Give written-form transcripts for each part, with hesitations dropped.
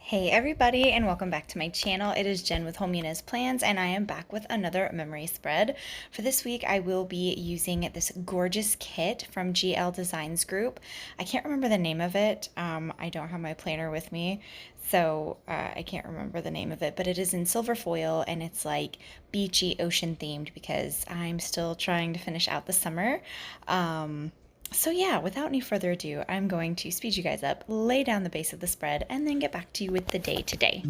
Hey everybody, and welcome back to my channel. It is Jen with Hominess Plans, and I am back with another memory spread. For this week, I will be using this gorgeous kit from GLDesignsgroup. I can't remember the name of it. I don't have my planner with me, so I can't remember the name of it, but it is in silver foil, and it's like beachy, ocean themed because I'm still trying to finish out the summer. So yeah, without any further ado, I'm going to speed you guys up, lay down the base of the spread, and then get back to you with the day today.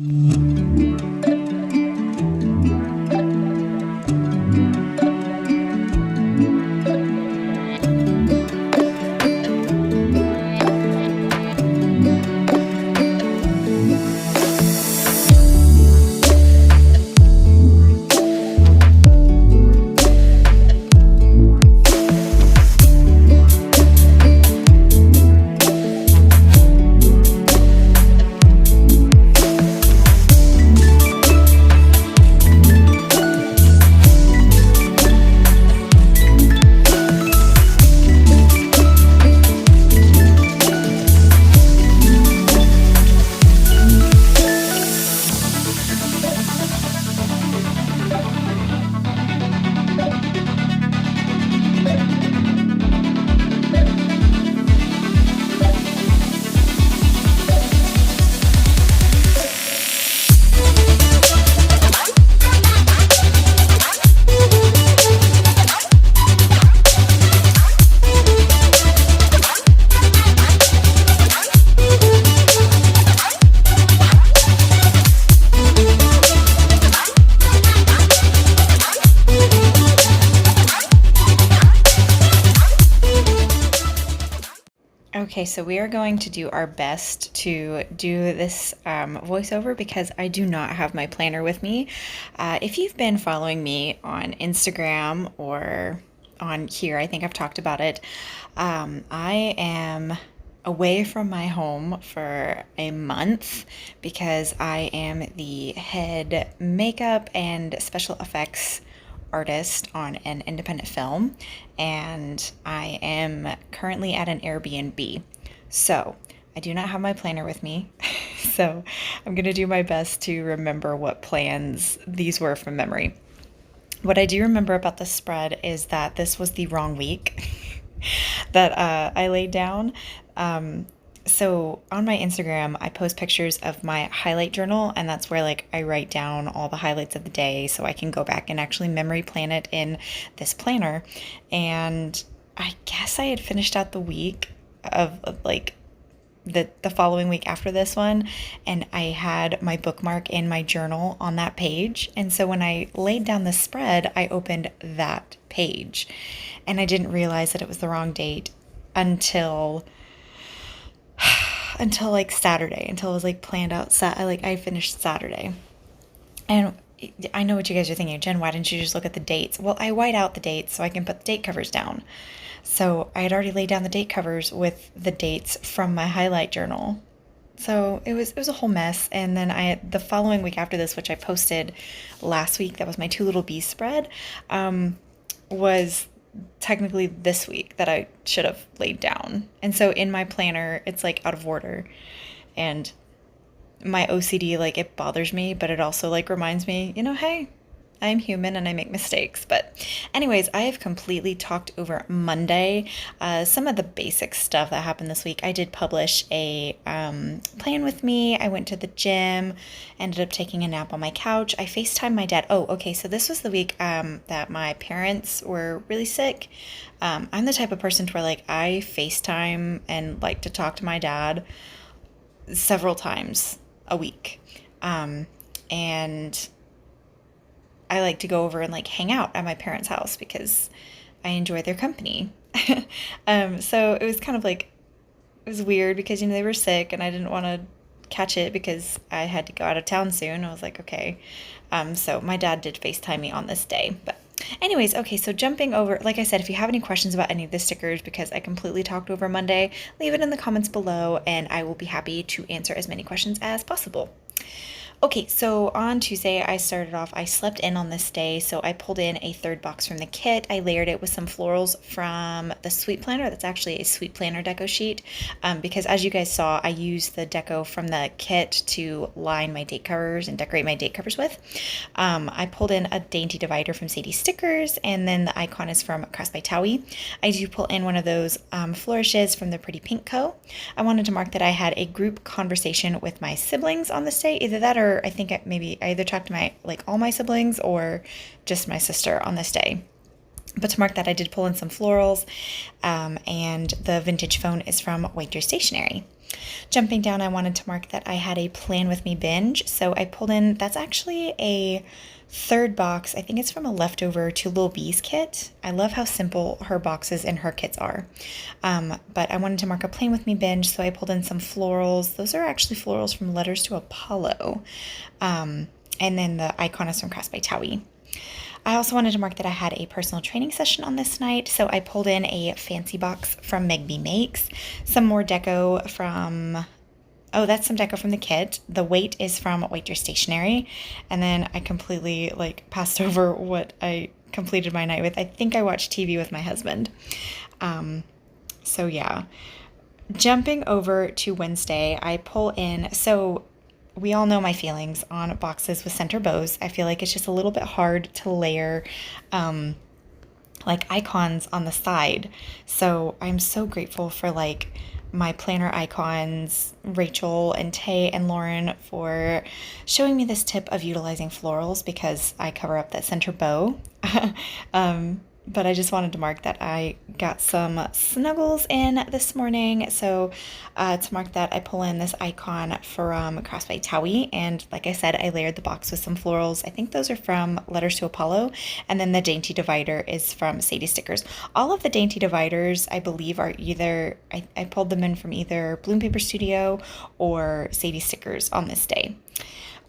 Okay, so we are going to do our best to do this voiceover because I do not have my planner with me. If you've been following me on Instagram or on here, I think I've talked about it. I am away from my home for a month because I am the head makeup and special effects artist on an independent film, and I am currently at an Airbnb. So I do not have my planner with me. So I'm going to do my best to remember what plans these were from memory. What I do remember about the spread is that this was the wrong week that I laid down. So on my Instagram, I post pictures of my highlight journal, and that's where like I write down all the highlights of the day so I can go back and actually memory plan it in this planner. And I guess I had finished out the week of like the following week after this one, and I had my bookmark in my journal on that page. And so when I laid down the spread, I opened that page, and I didn't realize that it was the wrong date until like Saturday, until it was like planned out. I finished Saturday. And I know what you guys are thinking, Jen, why didn't you just look at the dates? Well, I white out the dates so I can put the date covers down. So I had already laid down the date covers with the dates from my highlight journal. So it was a whole mess. And then the following week after this, which I posted last week, that was my Two Little Bees spread, was technically this week that I should have laid down. And so in my planner, it's like out of order. And my OCD, like, it bothers me, but it also like reminds me, hey, I'm human and I make mistakes. But anyways, I have completely talked over Monday some of the basic stuff that happened this week. I did publish a plan with me. I went to the gym, ended up taking a nap on my couch. I FaceTimed my dad. Oh, okay, so this was the week that my parents were really sick. I'm the type of person to where like I FaceTime and like to talk to my dad several times a week. And I like to go over and like hang out at my parents' house because I enjoy their company. So it was kind of like, it was weird because, they were sick and I didn't want to catch it because I had to go out of town soon. I was like, okay. So my dad did FaceTime me on this day. But anyways, okay, so jumping over, like I said, if you have any questions about any of the stickers, because I completely talked over Monday, leave it in the comments below and I will be happy to answer as many questions as possible. Okay, so on Tuesday, I slept in on this day, so I pulled in a third box from the kit. I layered it with some florals from the Sweet Planner. That's actually a Sweet Planner deco sheet, because as you guys saw, I used the deco from the kit to line my date covers and decorate my date covers with. I pulled in a dainty divider from Sadie Stickers, and then the icon is from Crafts by Towie. I do pull in one of those flourishes from the Pretty Pink Co. I wanted to mark that I had a group conversation with my siblings on this day. Either that or I think maybe I either talked to all my siblings or just my sister on this day. But to mark that, I did pull in some florals, and the vintage phone is from White Deer Stationery. Jumping down, I wanted to mark that I had a Plan With Me binge, so I pulled in, that's actually a third box. I think it's from a leftover Two Little Bees kit. I love how simple her boxes and her kits are. But I wanted to mark a Plan With Me binge, so I pulled in some florals. Those are actually florals from Letters to Apollo. And then the icon is from Crafts by Towie. I also wanted to mark that I had a personal training session on this night, so I pulled in a fancy box from Meg B Makes, some more deco from, oh, that's some deco from the kit. The weight is from White Deer Stationery, and then I completely passed over what I completed my night with. I think I watched TV with my husband. So yeah. Jumping over to Wednesday, I pull in, so we all know my feelings on boxes with center bows. I feel like it's just a little bit hard to layer icons on the side. So I'm so grateful for my planner icons, Rachel and Tay and Lauren, for showing me this tip of utilizing florals because I cover up that center bow. But I just wanted to mark that I got some snuggles in this morning. So to mark that, I pull in this icon from Crafts by Towie. And like I said, I layered the box with some florals. I think those are from Letters to Apollo. And then the dainty divider is from Sadie Stickers. All of the dainty dividers, I believe, are either, I pulled them in from either Bloom Paper Studio or Sadie Stickers on this day.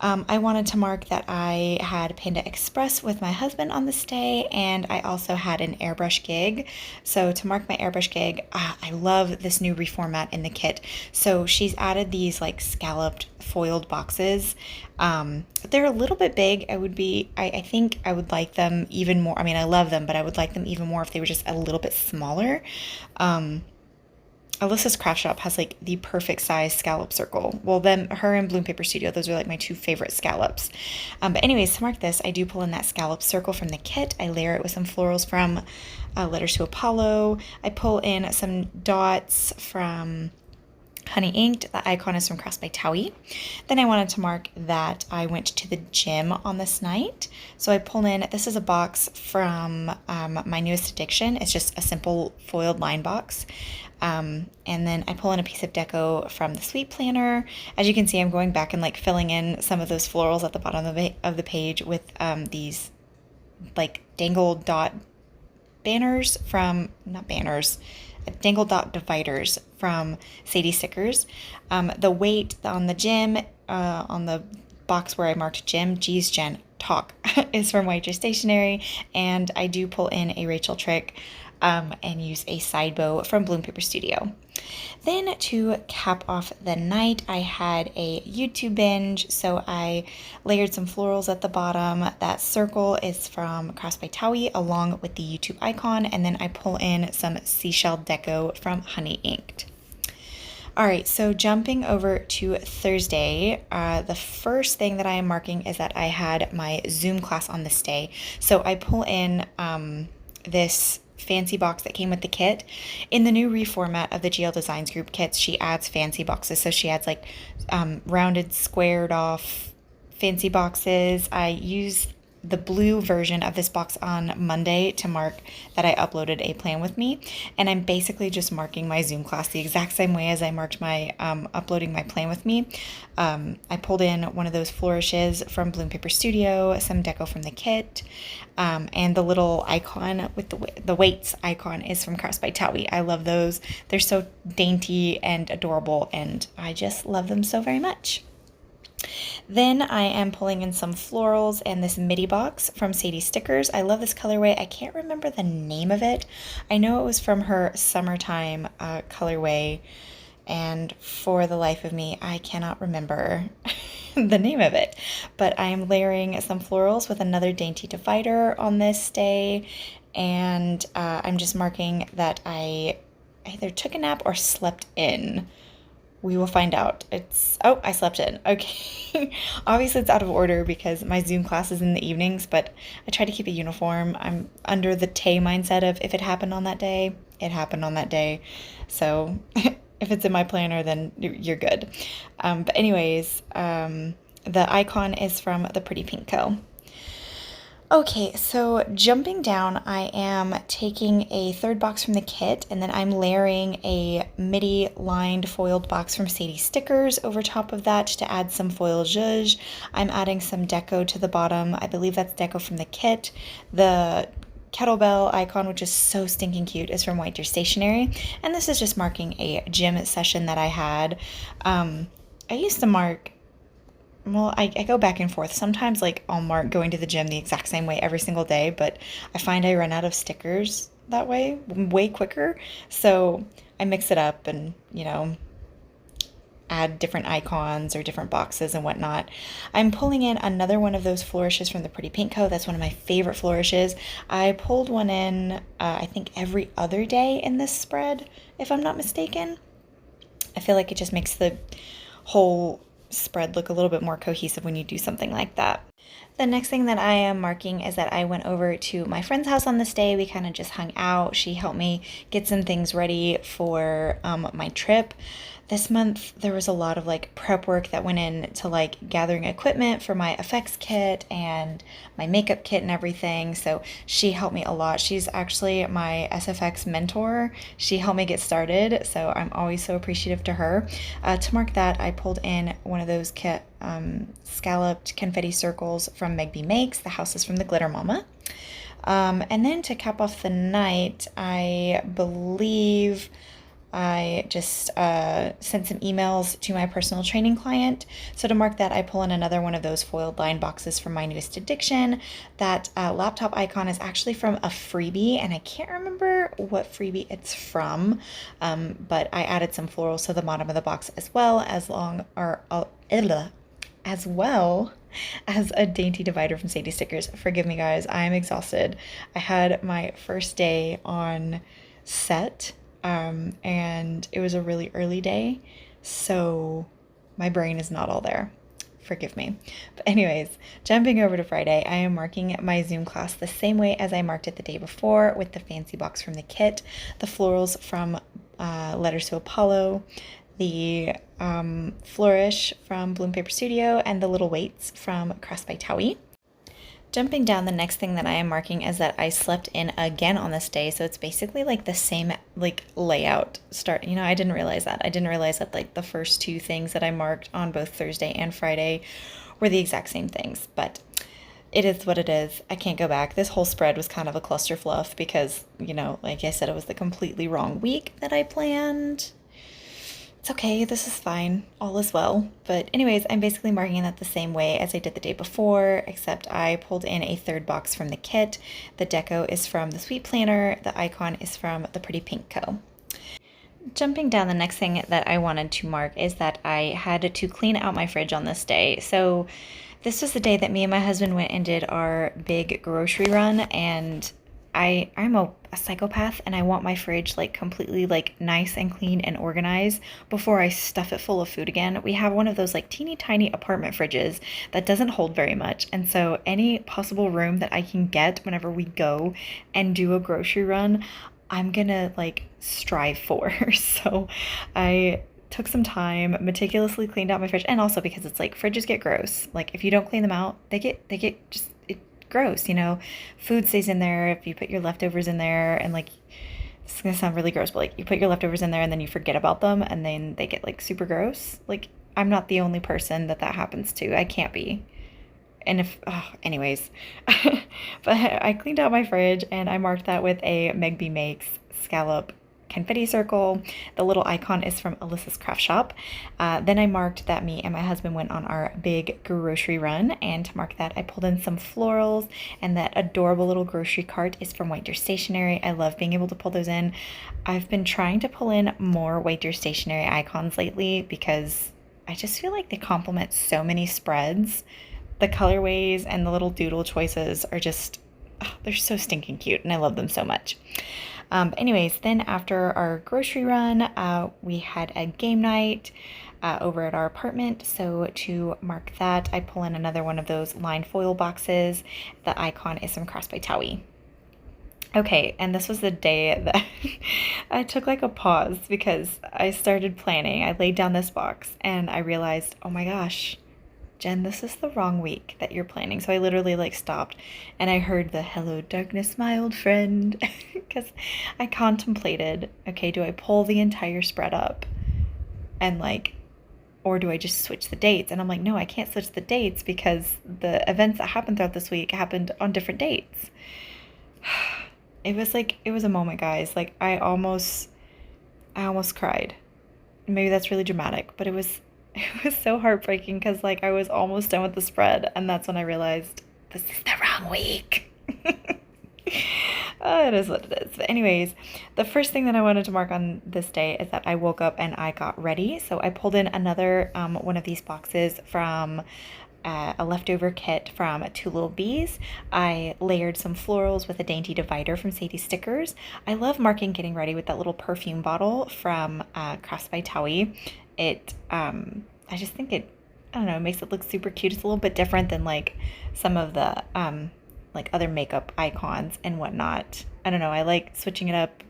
I wanted to mark that I had Panda Express with my husband on this day, and I also had an airbrush gig. So to mark my airbrush gig, I love this new reformat in the kit. So she's added these scalloped foiled boxes. They're a little bit big. I think I would like them even more. I mean, I love them, but I would like them even more if they were just a little bit smaller. Alyssa's Craft Shop has the perfect size scallop circle. Well, then her and Bloom Paper Studio, those are my two favorite scallops. But anyways, to mark this, I do pull in that scallop circle from the kit. I layer it with some florals from Letters to Apollo. I pull in some dots from Honey Inked. The icon is from Crafts by Towie. Then I wanted to mark that I went to the gym on this night. So I pull in, this is a box from my newest addiction. It's just a simple foiled line box. And then I pull in a piece of deco from the Sweet Planner. As you can see, I'm going back and filling in some of those florals at the bottom of the page with these dangle dot banners from, not banners, dangle dot dividers from Sadie Stickers. The weight on the gym, on the box where I marked gym, G's Gen Talk, is from White Deer Stationery. And I do pull in a Rachel trick and use a side bow from Bloom Paper Studio. Then to cap off the night, I had a YouTube binge, so I layered some florals at the bottom. That circle is from Crafts by Towie along with the YouTube icon, and then I pull in some seashell deco from Honey Inked. All right, so jumping over to Thursday, the first thing that I am marking is that I had my Zoom class on this day. So I pull in this fancy box that came with the kit. In the new reformat of the GLDesignsgroup kits, she adds fancy boxes. So she adds rounded, squared off fancy boxes. I used the blue version of this box on Monday to mark that I uploaded a plan with me. And I'm basically just marking my Zoom class the exact same way as I marked my uploading my plan with me. I pulled in one of those flourishes from Bloom Paper Studio, some deco from the kit, and the little icon with the weights icon is from Crafts by Towie. I love those. They're so dainty and adorable, and I just love them so very much. Then I am pulling in some florals and this midi box from Sadie Stickers. I love this colorway. I can't remember the name of it. I know it was from her summertime colorway, and for the life of me, I cannot remember the name of it. But I am layering some florals with another dainty divider on this day, and I'm just marking that I either took a nap or slept in. We will find out. Oh, I slept in. Okay. Obviously, it's out of order because my Zoom class is in the evenings, but I try to keep it uniform. I'm under the Tay mindset of if it happened on that day, it happened on that day. So if it's in my planner, then you're good. But anyways, the icon is from the Pretty Pink Co. Okay, so jumping down, I am taking a third box from the kit, and then I'm layering a midi lined foiled box from Sadie Stickers over top of that to add some foil zhuzh. I'm adding some deco to the bottom. I believe that's deco from the kit. The kettlebell icon, which is so stinking cute, is from White Deer Stationery, and this is just marking a gym session that I had. I used to mark, well, I go back and forth. Sometimes, like, I'll mark going to the gym the exact same way every single day, but I find I run out of stickers that way quicker. So I mix it up and, add different icons or different boxes and whatnot. I'm pulling in another one of those flourishes from the Pretty Pink Co. That's one of my favorite flourishes. I pulled one in, I think, every other day in this spread, if I'm not mistaken. I feel like it just makes the whole spread look a little bit more cohesive when you do something like that. The next thing that I am marking is that I went over to my friend's house on this day. We kind of just hung out. She helped me get some things ready for my trip. This month there was a lot of like prep work that went into like gathering equipment for my effects kit and my makeup kit and everything. So she helped me a lot. She's actually my SFX mentor. She helped me get started. So I'm always so appreciative to her. To mark that, I pulled in one of those scalloped confetti circles from Meg B Makes. The house is from the Glitter Mama. And then to cap off the night, I believe I just sent some emails to my personal training client. So to mark that, I pull in another one of those foiled line boxes from My Newest Addiction. That laptop icon is actually from a freebie, and I can't remember what freebie it's from, but I added some florals to the bottom of the box as well as a dainty divider from Sadie Stickers. Forgive me, guys, I'm exhausted. I had my first day on set, and it was a really early day, so my brain is not all there. Forgive me. But anyways, jumping over to Friday, I am marking my Zoom class the same way as I marked it the day before, with the fancy box from the kit, the florals from Letters to Apollo, the flourish from Bloom Paper Studio, and the little weights from Crafts by Towie. Jumping down, the next thing that I am marking is that I slept in again on this day, so it's basically like the same like layout start. I didn't realize that. I didn't realize that like the first two things that I marked on both Thursday and Friday were the exact same things, but it is what it is. I can't go back. This whole spread was kind of a cluster fluff because, like I said, it was the completely wrong week that I planned. It's okay, this is fine, all is well. But anyways, I'm basically marking that the same way as I did the day before, except I pulled in a third box from the kit. The deco is from the Sweet Planner, the icon is from the Pretty Pink Co. Jumping down, the next thing that I wanted to mark is that I had to clean out my fridge on this day. So this was the day that me and my husband went and did our big grocery run, and I'm a psychopath, and I want my fridge like completely like nice and clean and organized before I stuff it full of food again. We have one of those like teeny tiny apartment fridges that doesn't hold very much, and so any possible room that I can get whenever we go and do a grocery run, I'm gonna like strive for. So I took some time, meticulously cleaned out my fridge, and also because it's like fridges get gross. Like if you don't clean them out, they get just gross, food stays in there if you put your leftovers in there, and like it's gonna sound really gross, but like you put your leftovers in there and then you forget about them and then they get like super gross. Like I'm not the only person that happens to. I can't be. And anyways, but I cleaned out my fridge and I marked that with a Meg B Makes scallop confetti circle. The little icon is from Alyssa's Craft Shop. Then I marked that me and my husband went on our big grocery run, and to mark that I pulled in some florals, and that adorable little grocery cart is from White Deer Stationery. I love being able to pull those in. I've been trying to pull in more White Deer Stationery icons lately because I just feel like they complement so many spreads. The colorways and the little doodle choices are just, oh, they're so stinking cute, and I love them so much. Anyways, then after our grocery run, we had a game night over at our apartment. So to mark that, I pull in another one of those lined foil boxes. The icon is from Cross by Towie. Okay, and this was the day that I took like a pause because I started planning. I laid down this box and I realized, oh my gosh, Jen, this is the wrong week that you're planning. So I literally like stopped and I heard the hello darkness, my old friend, because I contemplated, okay, do I pull the entire spread up and like, or do I just switch the dates? And I'm like, no, I can't switch the dates because the events that happened throughout this week happened on different dates. It was a moment, guys. Like I almost cried. Maybe that's really dramatic, but it was so heartbreaking because like I was almost done with the spread, and that's when I realized this is the wrong week. It is what it is. But anyways, the first thing that I wanted to mark on this day is that I woke up and I got ready. So I pulled in another one of these boxes from a leftover kit from Two Little Bees. I layered some florals with a dainty divider from Sadie Stickers. I love marking getting ready with that little perfume bottle from Crafts by Towie. I just think it, I don't know, it makes it look super cute. It's a little bit different than like some of the like other makeup icons and whatnot. I don't know, I like switching it up.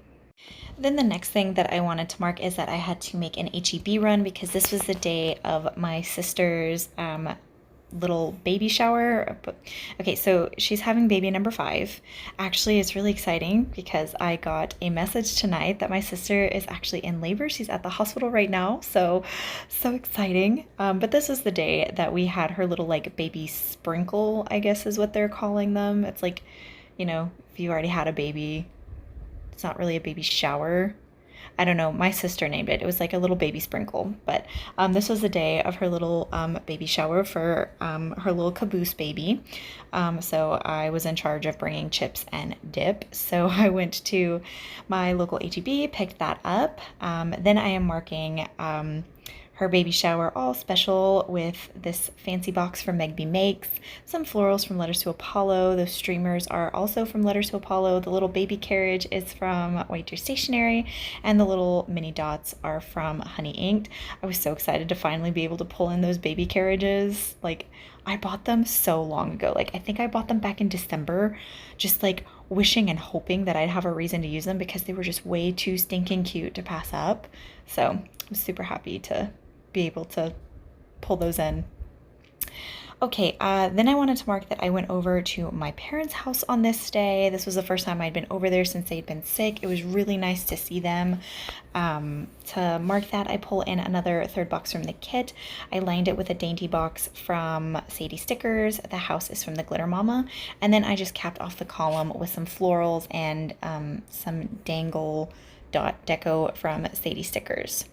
Then the next thing that I wanted to mark is that I had to make an HEB run because this was the day of my sister's little baby shower. Okay, so she's having baby number 5. Actually, it's really exciting because I got a message tonight that my sister is actually in labor. She's at the hospital right now, so exciting. But this was the day that we had her little like baby sprinkle, I guess is what they're calling them. It's like, you know, if you already had a baby, it's not really a baby shower. I don't know, my sister named it. It was like a little baby sprinkle. But this was the day of her little baby shower for her little caboose baby. So I was in charge of bringing chips and dip. So I went to my local HEB, picked that up. Then I am marking her baby shower all special with this fancy box from Meg B Makes, some florals from Letters to Apollo. Those streamers are also from Letters to Apollo. The little baby carriage is from White Deer Stationery, and the little mini dots are from Honey Inked. I was so excited to finally be able to pull in those baby carriages. Like, I bought them so long ago. Like, I think I bought them back in December, just like wishing and hoping that I'd have a reason to use them because they were just way too stinking cute to pass up. So I'm super happy to be able to pull those in. Okay, then I wanted to mark that I went over to my parents' house on this day. This was the first time I'd been over there since they'd been sick. It was really nice to see them. To mark that, I pull in another third box from the kit. I lined it with a dainty box from Sadie Stickers. The house is from the Glitter Mama. And then I just capped off the column with some florals and some dangle dot deco from Sadie Stickers.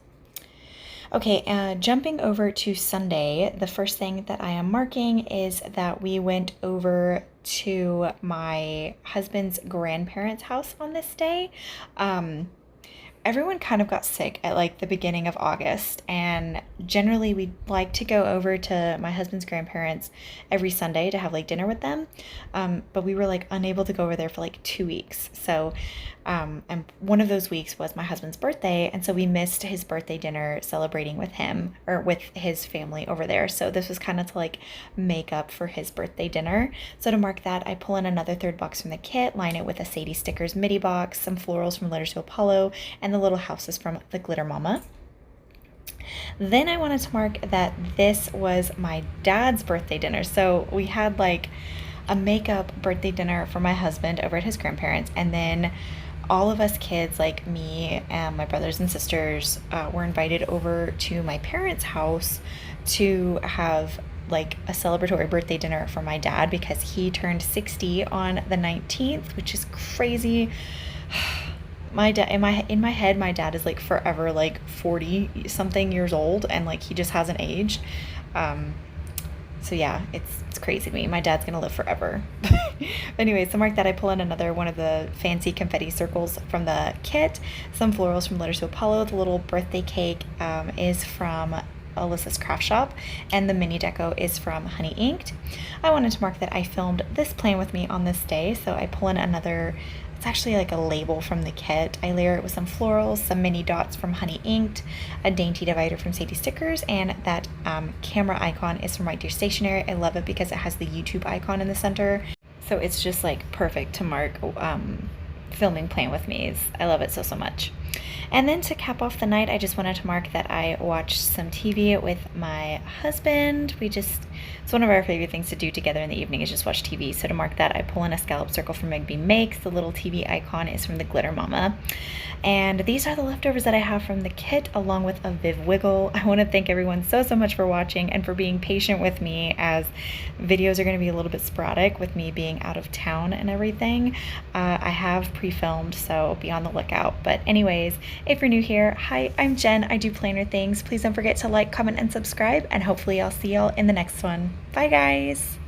Okay, jumping over to Sunday, the first thing that I am marking is that we went over to my husband's grandparents' house on this day. Everyone kind of got sick at like the beginning of August, and generally we'd like to go over to my husband's grandparents every Sunday to have like dinner with them, but we were like unable to go over there for like 2 weeks. So and one of those weeks was my husband's birthday, and so we missed his birthday dinner celebrating with him or with his family over there. So this was kind of to like make up for his birthday dinner. So to mark that, I pull in another third box from the kit, line it with a Sadie Stickers midi box, some florals from Letters to Apollo, and the little houses from the Glitter Mama. Then I wanted to mark that this was my dad's birthday dinner. So we had like a makeup birthday dinner for my husband over at his grandparents, and then all of us kids, like me and my brothers and sisters, were invited over to my parents' house to have like a celebratory birthday dinner for my dad because he turned 60 on the 19th, which is crazy. My dad, in my head, my dad is like forever like 40 something years old, and like he just hasn't aged. Um, so yeah, it's crazy to me. My dad's gonna live forever. Anyway, so mark that, I pull in another one of the fancy confetti circles from the kit, some florals from Letters to Apollo. The little birthday cake is from Alyssa's Craft Shop, and the mini deco is from Honey Inked. I wanted to mark that I filmed this plan with me on this day, so I pull in another, it's actually like a label from the kit. I layer it with some florals, some mini dots from Honey Inked, a dainty divider from Sadie Stickers, and that camera icon is from Right Dear Stationery. I love it because it has the YouTube icon in the center, so it's just like perfect to mark filming plan with me. I love it so much. And then to cap off the night, I just wanted to mark that I watched some TV with my husband. It's one of our favorite things to do together in the evening is just watch TV. So to mark that, I pull in a scallop circle from Megby Makes. The little TV icon is from the Glitter Mama. And these are the leftovers that I have from the kit, along with a Viv Wiggle. I want to thank everyone so much for watching and for being patient with me, as videos are going to be a little bit sporadic with me being out of town and everything. I have pre-filmed, so be on the lookout. But anyways, if you're new here, hi, I'm Jen. I do planner things. Please don't forget to like, comment, and subscribe, and hopefully I'll see y'all in the next one. Bye, guys.